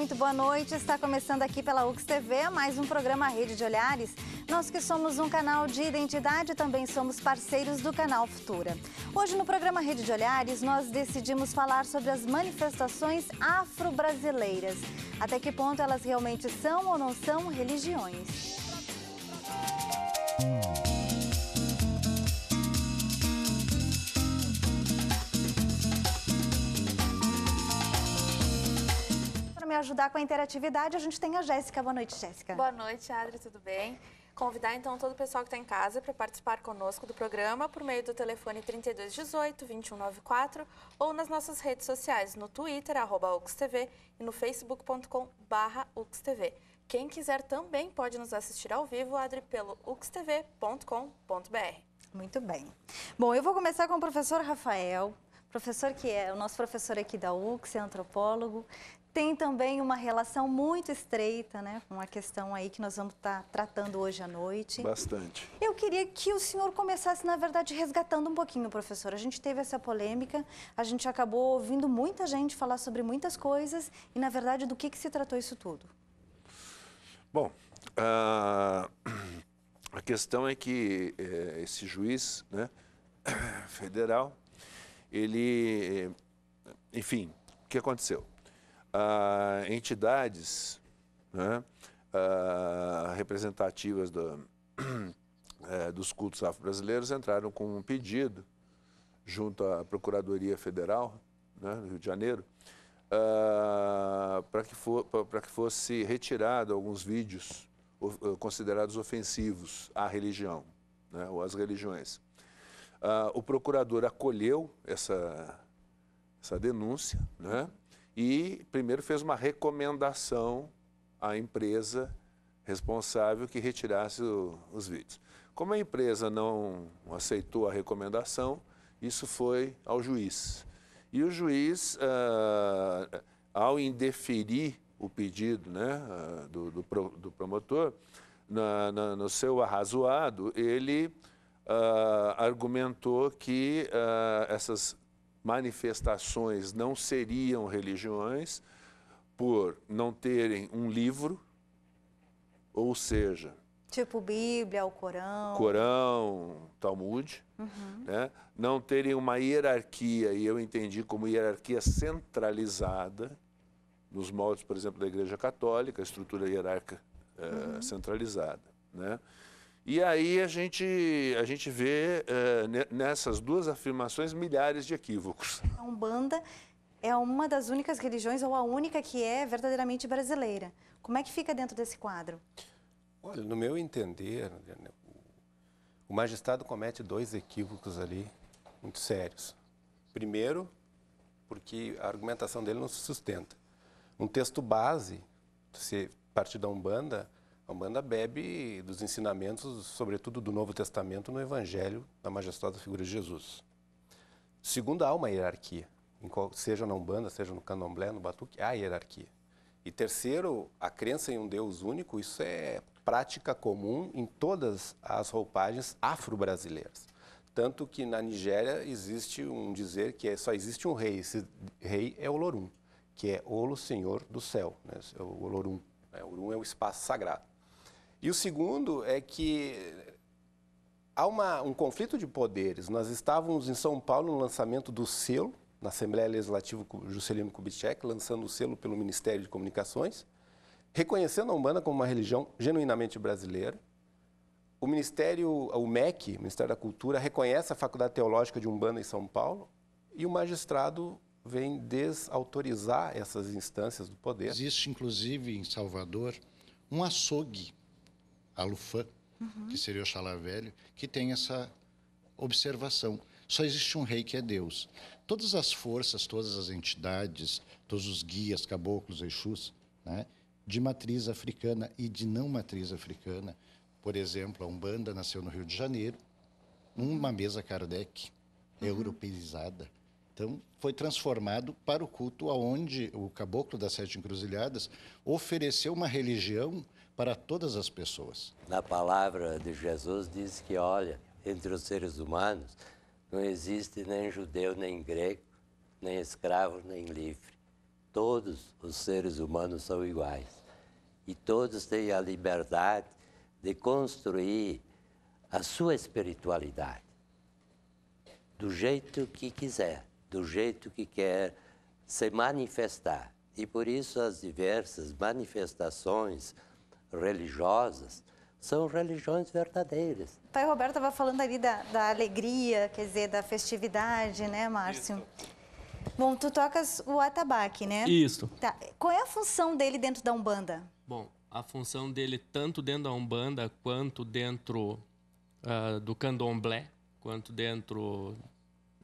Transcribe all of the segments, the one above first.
muito boa noite. Está começando aqui pela UX TV mais um programa Rede de Olhares. Nós que somos um canal de identidade também somos parceiros do canal Futura. Hoje no programa Rede de Olhares nós decidimos falar sobre as manifestações afro-brasileiras. Até que ponto elas realmente são ou não são religiões? Me ajudar com a interatividade, a gente tem a Jéssica. Boa noite, Jéssica. Boa noite, Adri, tudo bem? Convidar então todo o pessoal que está em casa para participar conosco do programa por meio do telefone 3218-2194 ou nas nossas redes sociais, no Twitter, @UXTV e no facebook.com/UXTV. Quem quiser também pode nos assistir ao vivo, Adri, pelo uxtv.com.br. Muito bem. Bom, eu vou começar com o professor Rafael, professor que é o nosso professor aqui da UX, é antropólogo. Tem também uma relação muito estreita, né, com a questão aí que nós vamos estar tratando hoje à noite. Bastante. Eu queria que o senhor começasse, na verdade, resgatando um pouquinho, professor. A gente teve essa polêmica, a gente acabou ouvindo muita gente falar sobre muitas coisas e, na verdade, do que se tratou isso tudo? Bom, a questão é que esse juiz, né, federal, ele, enfim, o que aconteceu? Entidades, né, representativas dos cultos afro-brasileiros entraram com um pedido junto à Procuradoria Federal, né, do Rio de Janeiro, para que fosse retirado alguns vídeos considerados ofensivos à religião, né, ou às religiões. O procurador acolheu essa denúncia, né, e primeiro fez uma recomendação à empresa responsável que retirasse os vídeos. Como a empresa não aceitou a recomendação, isso foi ao juiz. E o juiz, ao indeferir o pedido, né, do promotor, no seu arrazoado, ele argumentou que essas manifestações não seriam religiões por não terem um livro, ou seja... Tipo Bíblia, o Corão... Corão, Talmud, né? Não terem uma hierarquia, e eu entendi como hierarquia centralizada, nos moldes, por exemplo, da Igreja Católica, a estrutura hierárquica centralizada, né? E aí a gente vê nessas duas afirmações milhares de equívocos. A Umbanda é uma das únicas religiões, ou a única que é verdadeiramente brasileira. Como é que fica dentro desse quadro? Olha, no meu entender, o magistrado comete dois equívocos ali muito sérios. Primeiro, porque a argumentação dele não se sustenta. Um texto base, se partir da Umbanda, a Umbanda bebe dos ensinamentos, sobretudo do Novo Testamento, no Evangelho da majestosa figura de Jesus. Segundo, há uma hierarquia, seja na Umbanda, seja no Candomblé, no Batuque, há hierarquia. E terceiro, a crença em um Deus único, isso é prática comum em todas as roupagens afro-brasileiras. Tanto que na Nigéria existe um dizer que só existe um rei, esse rei é Olorum, que é Olo, Senhor do Céu, né? O Olorum. O Olorum é o espaço sagrado. E o segundo é que há um conflito de poderes. Nós estávamos em São Paulo no lançamento do selo, na Assembleia Legislativa Juscelino Kubitschek, lançando o selo pelo Ministério de Comunicações, reconhecendo a Umbanda como uma religião genuinamente brasileira. O Ministério, o MEC, Ministério da Cultura, reconhece a Faculdade Teológica de Umbanda em São Paulo e o magistrado vem desautorizar essas instâncias do poder. Existe, inclusive, em Salvador, um açougue, Alufã, que seria o Xalá Velho, que tem essa observação. Só existe um rei que é Deus. Todas as forças, todas as entidades, todos os guias, caboclos, exus, né, de matriz africana e de não matriz africana, por exemplo, a Umbanda nasceu no Rio de Janeiro, uma mesa Kardec, europeizada. Então, foi transformado para o culto aonde o caboclo das Sete Encruzilhadas ofereceu uma religião para todas as pessoas. Na palavra de Jesus diz que, olha, entre os seres humanos não existe nem judeu, nem grego, nem escravo, nem livre. todos os seres humanos são iguais. E todos têm a liberdade de construir a sua espiritualidade do jeito que quiser, do jeito que quer se manifestar. E por isso as diversas manifestações religiosas são religiões verdadeiras. O pai Roberto estava falando ali da alegria, quer dizer, da festividade, né, Márcio? Isso. Bom, tu tocas o atabaque, né? Isso. Tá. Qual é a função dele dentro da Umbanda? Bom, a função dele, tanto dentro da Umbanda, quanto dentro do Candomblé, quanto dentro,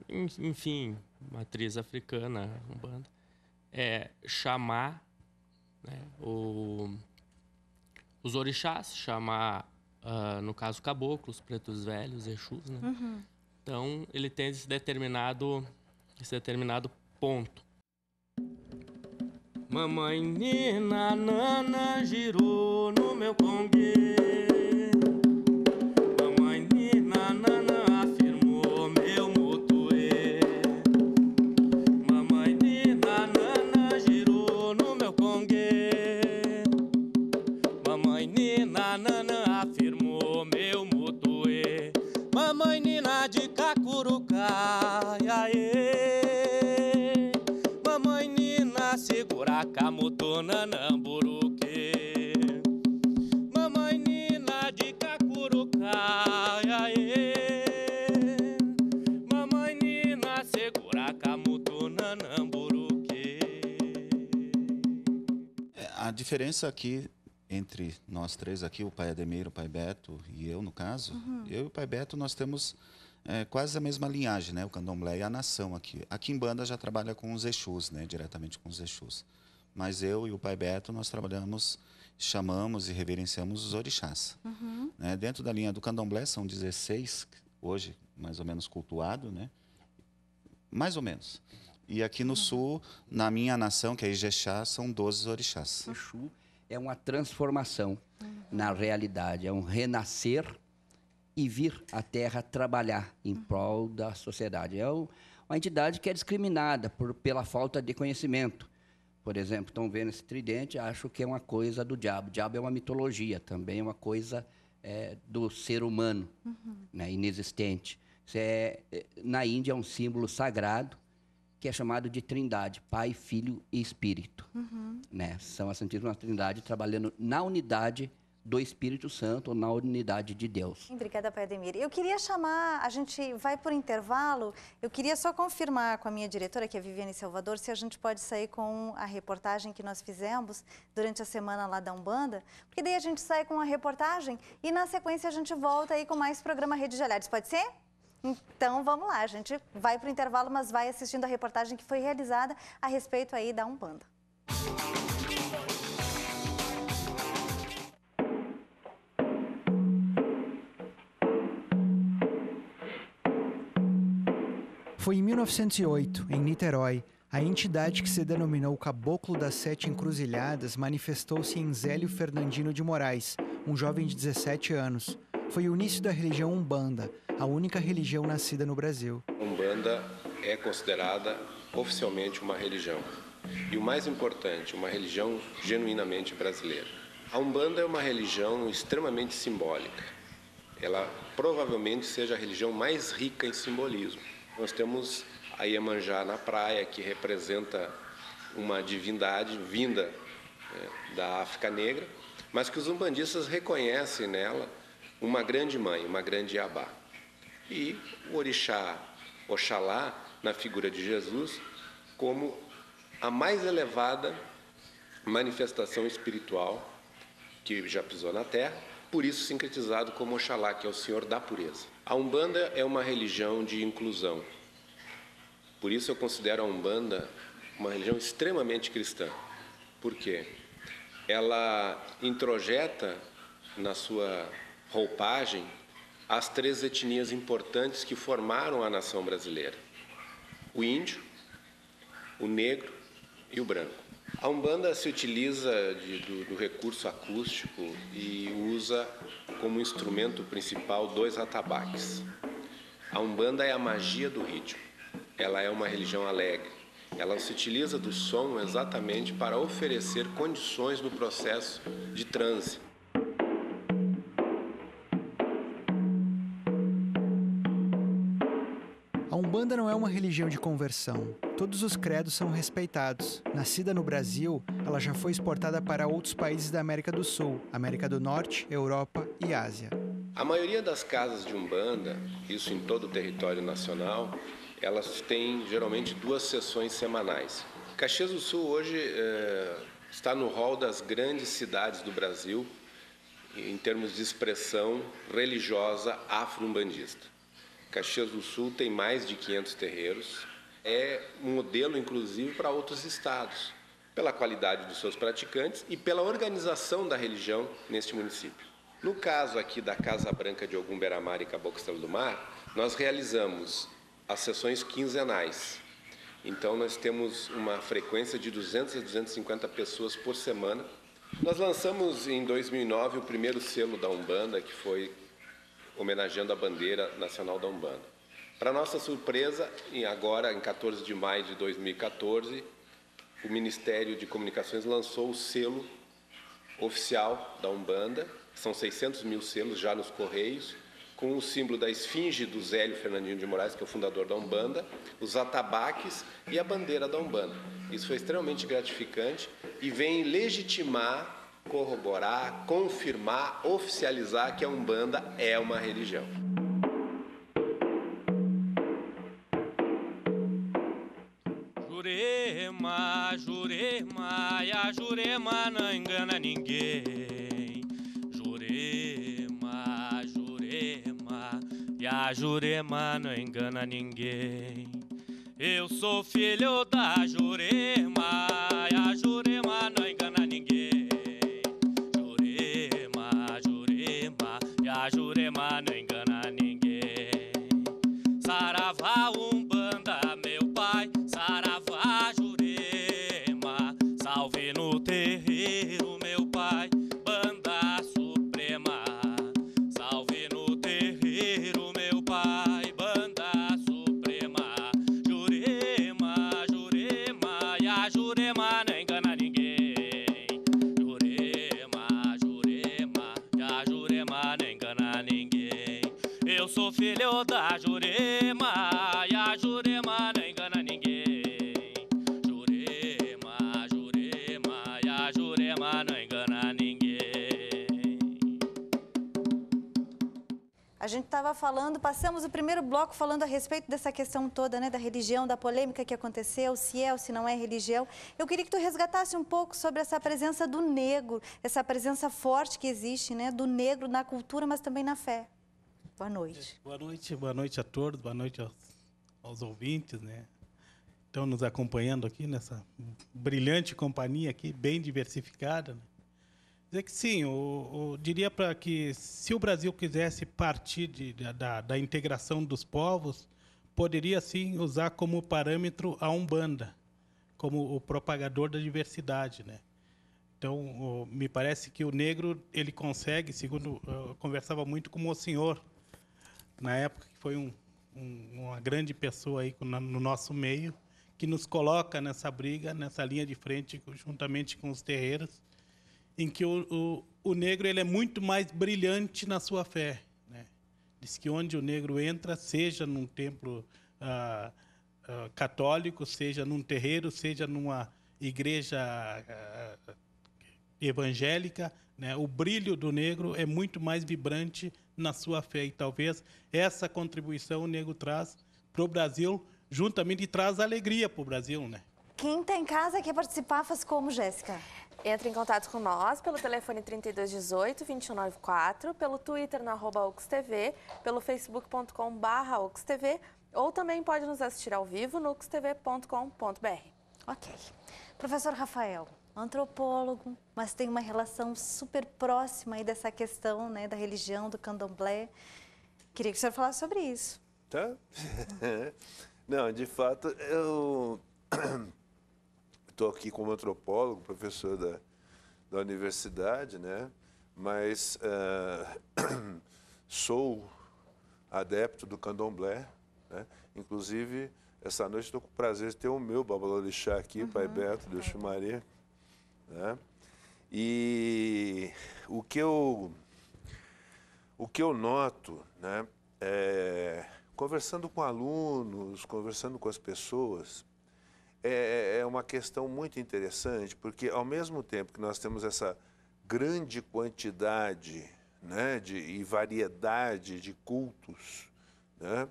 enfim, matriz africana, Umbanda, é chamar, né, os orixás, chamar, no caso, caboclos, pretos velhos, exus, né? Uhum. Então, ele tem esse determinado ponto. Mamãe Nina, nana, girou no meu congue. Mamãe Nina, nana, afirmou meu motoê. Mamãe Nina, nana, girou no meu congue. Mamãe Nina, nana, afirmou meu motoê. Mamãe Nina de Cacuruca, iaê. Mamãe Nina segura camutona namburuque. Mamãe Nina de Cacuruca, iaê. Mamãe Nina segura camutona namburuque. A diferença aqui entre nós três aqui, o pai Ademir, o pai Beto e eu, no caso, eu e o pai Beto, nós temos quase a mesma linhagem, né? O candomblé e a nação aqui. Aqui em Banda já trabalha com os Exus, né? Diretamente com os Exus. Mas eu e o pai Beto, nós trabalhamos, chamamos e reverenciamos os orixás. Né? Dentro da linha do candomblé são 16, hoje mais ou menos cultuado, né? Mais ou menos. E aqui no sul, na minha nação, que é Ijexá, são 12 orixás. Exu é uma transformação na realidade, é um renascer e vir à Terra trabalhar em prol da sociedade. É uma entidade que é discriminada pela falta de conhecimento. Por exemplo, estão vendo esse tridente, acho que é uma coisa do diabo. O diabo é uma mitologia, também é uma coisa do ser humano, né, inexistente. Isso na Índia é um símbolo sagrado, que é chamado de Trindade, Pai, Filho e Espírito. Né? São a Santíssima Trindade trabalhando na unidade do Espírito Santo, ou na unidade de Deus. Obrigada, pai Ademir. Eu queria chamar, a gente vai por intervalo, eu queria só confirmar com a minha diretora, que é a Viviane Salvador, se a gente pode sair com a reportagem que nós fizemos durante a semana lá da Umbanda, porque daí a gente sai com a reportagem e na sequência a gente volta aí com mais programa Rede de Olhares. Pode ser? Então, vamos lá, a gente vai para o intervalo, mas vai assistindo a reportagem que foi realizada a respeito aí da Umbanda. Foi em 1908, em Niterói, a entidade que se denominou Caboclo das Sete Encruzilhadas manifestou-se em Zélio Fernandino de Moraes, um jovem de 17 anos. Foi o início da religião Umbanda, a única religião nascida no Brasil. Umbanda é considerada oficialmente uma religião. E o mais importante, uma religião genuinamente brasileira. A Umbanda é uma religião extremamente simbólica. Ela provavelmente seja a religião mais rica em simbolismo. Nós temos a Iemanjá na praia, que representa uma divindade vinda da África Negra, mas que os umbandistas reconhecem nela uma grande mãe, uma grande Iabá. E o orixá Oxalá, na figura de Jesus, como a mais elevada manifestação espiritual que já pisou na Terra, por isso sincretizado como Oxalá, que é o Senhor da pureza. A Umbanda é uma religião de inclusão. Por isso eu considero a Umbanda uma religião extremamente cristã. Por quê? Ela introjeta na sua roupagem as três etnias importantes que formaram a nação brasileira: o índio, o negro e o branco. A Umbanda se utiliza do recurso acústico e usa como instrumento principal 2 atabaques. A Umbanda é a magia do ritmo. Ela é uma religião alegre. Ela se utiliza do som exatamente para oferecer condições no processo de transe. A Umbanda não é uma religião de conversão. Todos os credos são respeitados. Nascida no Brasil, ela já foi exportada para outros países da América do Sul, América do Norte, Europa e Ásia. A maioria das casas de Umbanda, isso em todo o território nacional, elas têm geralmente 2 sessões semanais. Caxias do Sul hoje está no rol das grandes cidades do Brasil em termos de expressão religiosa afro-umbandista. Caxias do Sul tem mais de 500 terreiros, é um modelo inclusive para outros estados, pela qualidade dos seus praticantes e pela organização da religião neste município. No caso aqui da Casa Branca de Ogum Beira-Mar e Caboclo Estrela do Mar, nós realizamos as sessões quinzenais. Então nós temos uma frequência de 200 a 250 pessoas por semana. Nós lançamos em 2009 o primeiro selo da Umbanda, que foi homenageando a bandeira nacional da Umbanda. Para nossa surpresa, agora em 14 de maio de 2014, o Ministério de Comunicações lançou o selo oficial da Umbanda, são 600 mil selos já nos Correios, com o símbolo da esfinge do Zélio Fernandinho de Moraes, que é o fundador da Umbanda, os atabaques e a bandeira da Umbanda. Isso foi extremamente gratificante e vem legitimar, corroborar, confirmar, oficializar que a Umbanda é uma religião. Jurema, Jurema, e a Jurema não engana ninguém. Jurema, Jurema, e a Jurema não engana ninguém. Eu sou filho da Jurema, e a Jurema não engana ninguém. A Jurema não engana ninguém. Saravá Umbanda, meu pai, saravá Jurema, salve no terreiro, meu pai, banda suprema. Salve no terreiro, meu pai, banda suprema. Jurema, Jurema, e a Jurema não engana ninguém. Jurema, Jurema, e a Jurema não engana ninguém. Eu sou filho da Jurema, e a Jurema não engana ninguém. Jurema, Jurema, e a Jurema não engana ninguém. A gente estava falando, passamos o primeiro bloco falando a respeito dessa questão toda, né, da religião, da polêmica que aconteceu, se é ou se não é religião. Eu queria que tu resgatasse um pouco sobre essa presença do negro, essa presença forte que existe, né, do negro na cultura, mas também na fé. Boa noite. Boa noite a todos, boa noite aos ouvintes, né? Estão nos acompanhando aqui nessa brilhante companhia aqui, bem diversificada, né? Dizer que sim, eu diria para que se o Brasil quisesse partir da integração dos povos, poderia sim usar como parâmetro a Umbanda, como o propagador da diversidade, né? Então, me parece que o negro ele consegue, segundo eu conversava muito com o senhor na época, que foi uma grande pessoa aí no nosso meio, que nos coloca nessa briga, nessa linha de frente, juntamente com os terreiros, em que o negro ele é muito mais brilhante na sua fé, né? Diz que onde o negro entra, seja num templo católico, seja num terreiro, seja numa igreja evangélica, né? O brilho do negro é muito mais vibrante na sua fé. E talvez essa contribuição o negro traz para o Brasil, juntamente, e traz alegria para o Brasil, né? Quem está em casa quer participar, faz como, Jéssica? Entre em contato com nós pelo telefone 3218-2194, pelo Twitter no @UXTV, pelo facebook.com/UXTV, ou também pode nos assistir ao vivo no uxtv.com.br. Ok. Professor Rafael, antropólogo, mas tem uma relação super próxima aí dessa questão, né, da religião, do candomblé. Queria que o senhor falasse sobre isso. Tá? Não, de fato, eu estou aqui como antropólogo, professor da universidade, né? Mas sou adepto do candomblé, né? Inclusive essa noite estou com o prazer de ter o meu Babalorixá aqui, Pai Beto, Deus te Maria. Né? E o que eu noto, né, conversando com alunos, conversando com as pessoas, é uma questão muito interessante, porque ao mesmo tempo que nós temos essa grande quantidade, né, e variedade de cultos, né,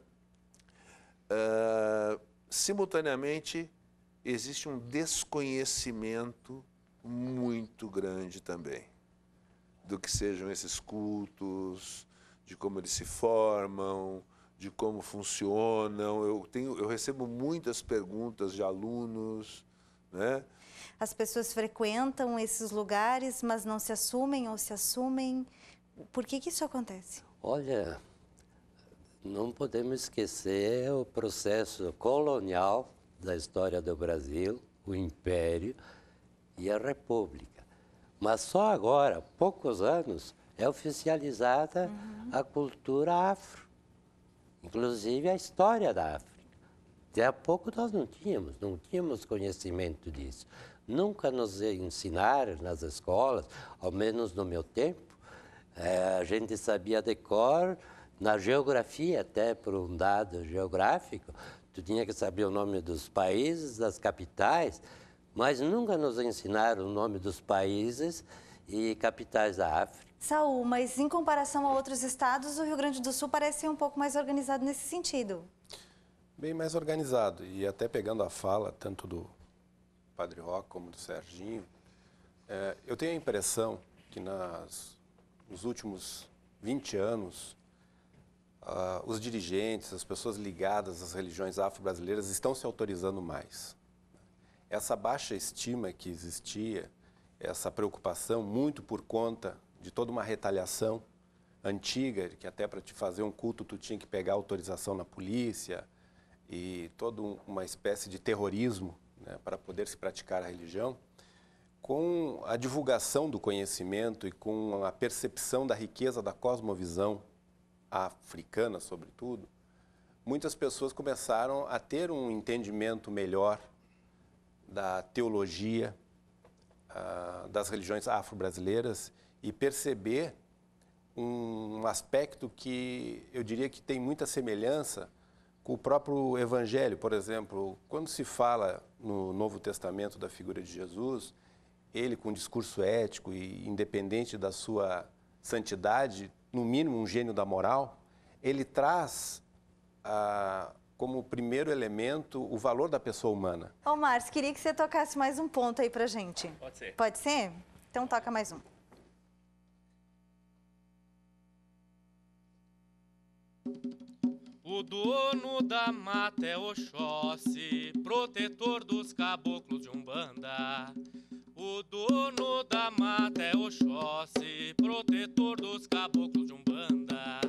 simultaneamente existe um desconhecimento muito grande também do que sejam esses cultos, de como eles se formam, de como funcionam. Eu recebo muitas perguntas de alunos, né? As pessoas frequentam esses lugares, mas não se assumem ou se assumem. Por que isso acontece? Olha, não podemos esquecer o processo colonial da história do Brasil, o Império e a República. Mas só agora, há poucos anos, é oficializada a cultura afro, inclusive a história da África. Até há pouco nós não tínhamos conhecimento disso. Nunca nos ensinaram nas escolas, ao menos no meu tempo. A gente sabia de cor, na geografia, até por um dado geográfico, tu tinha que saber o nome dos países, das capitais, mas nunca nos ensinaram o nome dos países e capitais da África. Saul, mas em comparação a outros estados, o Rio Grande do Sul parece ser um pouco mais organizado nesse sentido. Bem mais organizado, e até pegando a fala tanto do Padre Roque como do Serginho, eu tenho a impressão que nos últimos 20 anos, os dirigentes, as pessoas ligadas às religiões afro-brasileiras estão se autorizando mais. Essa baixa estima que existia, essa preocupação, muito por conta de toda uma retaliação antiga, que até para te fazer um culto tu tinha que pegar autorização na polícia, e toda uma espécie de terrorismo, né, para poder se praticar a religião, com a divulgação do conhecimento e com a percepção da riqueza da cosmovisão africana, sobretudo, muitas pessoas começaram a ter um entendimento melhor da teologia, das religiões afro-brasileiras e perceber um aspecto que eu diria que tem muita semelhança com o próprio Evangelho. Por exemplo, quando se fala no Novo Testamento da figura de Jesus, ele com um discurso ético e independente da sua santidade, no mínimo um gênio da moral, ele traz como primeiro elemento o valor da pessoa humana. Ô, Márcio, queria que você tocasse mais um ponto aí pra gente. Pode ser. Pode ser? Então toca mais um. O dono da mata é Oxóssi, protetor dos caboclos de Umbanda. O dono da mata é Oxóssi, protetor dos caboclos de Umbanda.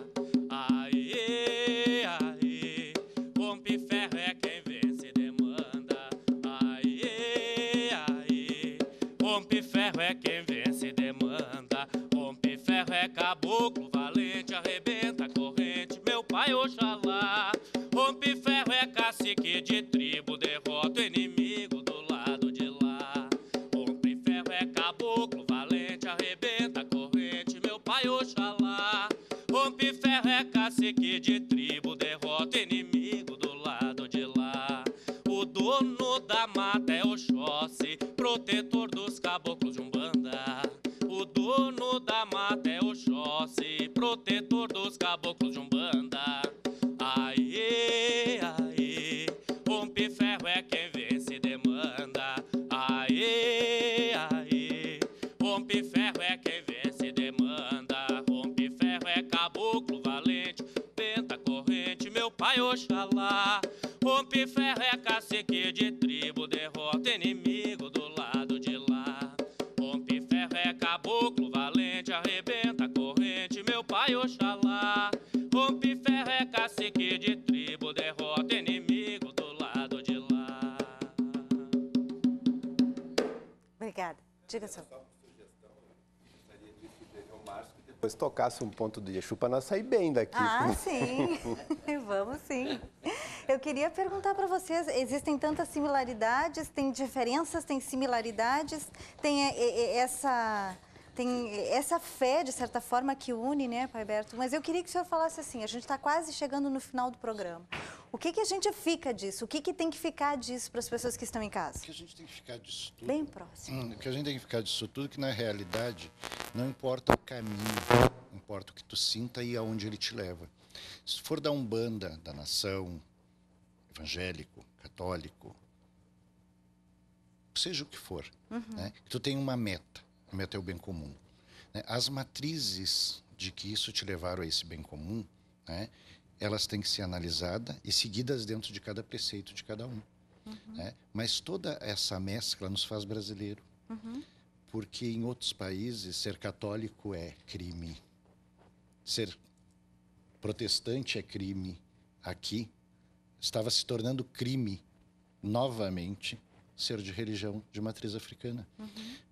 Aê, aê, rompe ferro é quem vence e demanda. Aê, aê, rompe ferro é quem vence e demanda. Rompe ferro é caboclo valente, arrebenta a corrente, meu pai Oxalá. Rompe ferro é cacique de tribo, derrota o inimigo do lado de lá. Rompe ferro é caboclo valente, arrebenta a corrente, meu pai Oxalá. Rompe ferro é cacique de tribo, derrota o inimigo do lado de lá. O dono da mata é Oxóssi, protetor dos caboclos de Umbanda. O dono da mata é Oxóssi, protetor dos caboclos de Umbanda. Aê, aê, rompe ferro é quem vence e demanda. Aê, aê, rompe ferro é quem vence e demanda. Rompe ferro é caboclo valente, penta corrente, meu pai Oxalá. Rompe ferro é cacique de tribo, derrota inimigo do lado de lá. Rompe ferro é caboclo valente, arrebenta a corrente, meu pai Oxalá. Rompe ferro é cacique de tribo, derrota inimigo do lado de lá. Obrigada. Diga só. Depois tocasse um ponto de Exu para nós sair bem daqui. Ah, sim. Vamos sim. Eu queria perguntar para vocês, existem tantas similaridades, tem diferenças, tem similaridades, tem essa fé, de certa forma, que une, né, Pai Berto? Mas eu queria que o senhor falasse assim, a gente está quase chegando no final do programa. O que a gente fica disso? O que tem que ficar disso para as pessoas que estão em casa? O que a gente tem que ficar disso tudo... Bem próximo. O que a gente tem que ficar disso tudo, que na realidade não importa o caminho, importa o que tu sinta e aonde ele te leva. Se for da Umbanda, da nação, evangélico, católico, seja o que for, né? Tu tem uma meta. A meta é o bem comum, né? As matrizes de que isso te levaram a esse bem comum, né, elas têm que ser analisadas e seguidas dentro de cada preceito de cada um. Né? Mas toda essa mescla nos faz brasileiro. Porque em outros países, ser católico é crime. Ser protestante é crime. Aqui estava se tornando crime, novamente, ser de religião de matriz africana.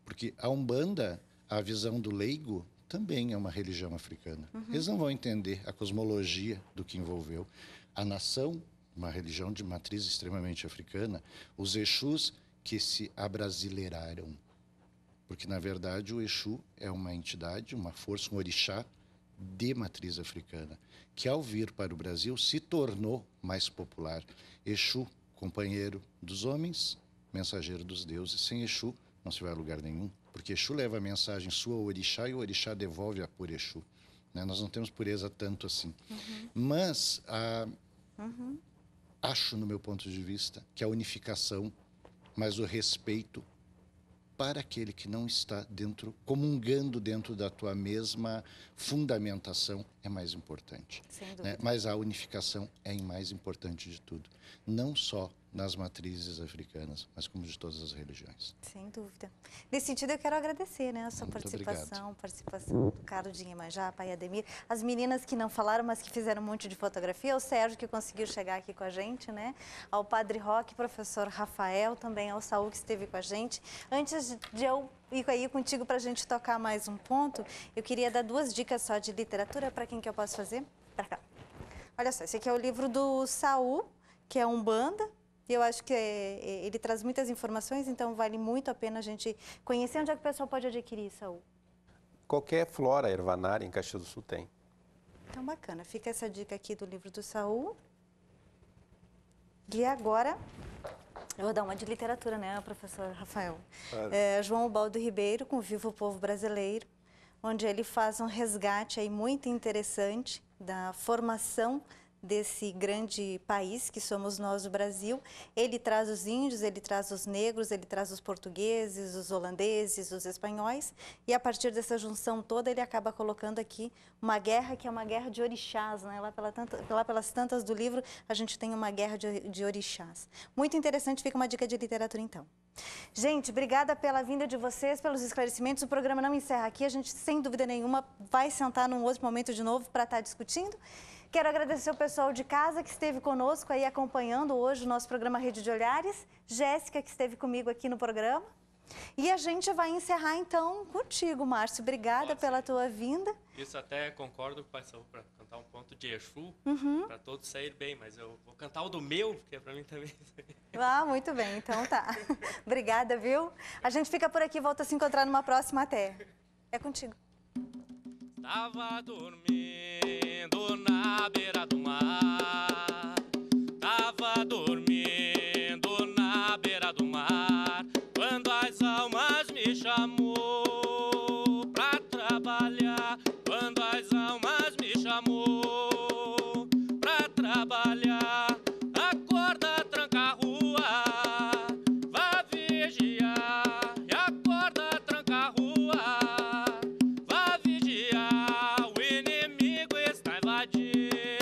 Porque a Umbanda, a visão do leigo, também é uma religião africana. Eles não vão entender a cosmologia do que envolveu. A nação, uma religião de matriz extremamente africana, os Exus que se abrasileiraram. Porque, na verdade, o Exu é uma entidade, uma força, um orixá de matriz africana, que ao vir para o Brasil se tornou mais popular. Exu, companheiro dos homens, mensageiro dos deuses. Sem Exu não se vai a lugar nenhum, porque Exu leva a mensagem sua ao orixá e o orixá devolve-a por Exu. Né? Nós não temos pureza tanto assim. Mas acho, no meu ponto de vista, que a unificação, mas o respeito para aquele que não está dentro, comungando dentro da tua mesma fundamentação, é mais importante. Sem dúvida. Né? Mas a unificação é o mais importante de tudo. Não só nas matrizes africanas, mas como de todas as religiões. Sem dúvida. Nesse sentido, eu quero agradecer, né, a sua participação do Carlos de Iemanjá, Pai Ademir, as meninas que não falaram, mas que fizeram um monte de fotografia, o Sérgio, que conseguiu chegar aqui com a gente, né, ao Padre Roque, professor Rafael, também ao Saul, que esteve com a gente. Antes de eu ir aí contigo para a gente tocar mais um ponto, eu queria dar 2 dicas só de literatura. Para quem que eu posso fazer? Para cá. Olha só, esse aqui é o livro do Saul, que é Umbanda. Eu acho que ele traz muitas informações, então vale muito a pena a gente conhecer. Onde é que o pessoal pode adquirir, Saul? Qualquer flora ervanária em Caxias do Sul tem. Então, bacana. Fica essa dica aqui do livro do Saul. E agora, eu vou dar uma de literatura, né, professor Rafael? Claro. João Ubaldo Ribeiro, com Viva o Povo Brasileiro, onde ele faz um resgate aí muito interessante da formação desse grande país que somos nós, o Brasil. Ele traz os índios, ele traz os negros, ele traz os portugueses, os holandeses, os espanhóis, e a partir dessa junção toda ele acaba colocando aqui uma guerra que é uma guerra de orixás, né? Lá pelas tantas do livro a gente tem uma guerra de orixás. Muito interessante, fica uma dica de literatura então. Gente, obrigada pela vinda de vocês, pelos esclarecimentos. O programa não encerra aqui, a gente sem dúvida nenhuma vai sentar num outro momento de novo para estar discutindo. Quero agradecer o pessoal de casa que esteve conosco aí acompanhando hoje o nosso programa Rede de Olhares. Jéssica, que esteve comigo aqui no programa. E a gente vai encerrar então contigo, Márcio. Obrigada pela tua vinda. Isso até concordo com o Pai Saul para cantar um ponto de Exu, para todos saírem bem, mas eu vou cantar o do meu, que é para mim também. Ah, muito bem, então tá. Obrigada, viu? A gente fica por aqui, volta a se encontrar numa próxima até. É contigo. Tava dormindo na beira do mar. Tava dormindo na beira do mar. Quando as almas me chamou pra trabalhar. Quando as almas me chamou pra trabalhar. Acorda, tranca a rua, vá vigiar. E acorda, tranca a rua, vá vigiar. O inimigo está invadindo.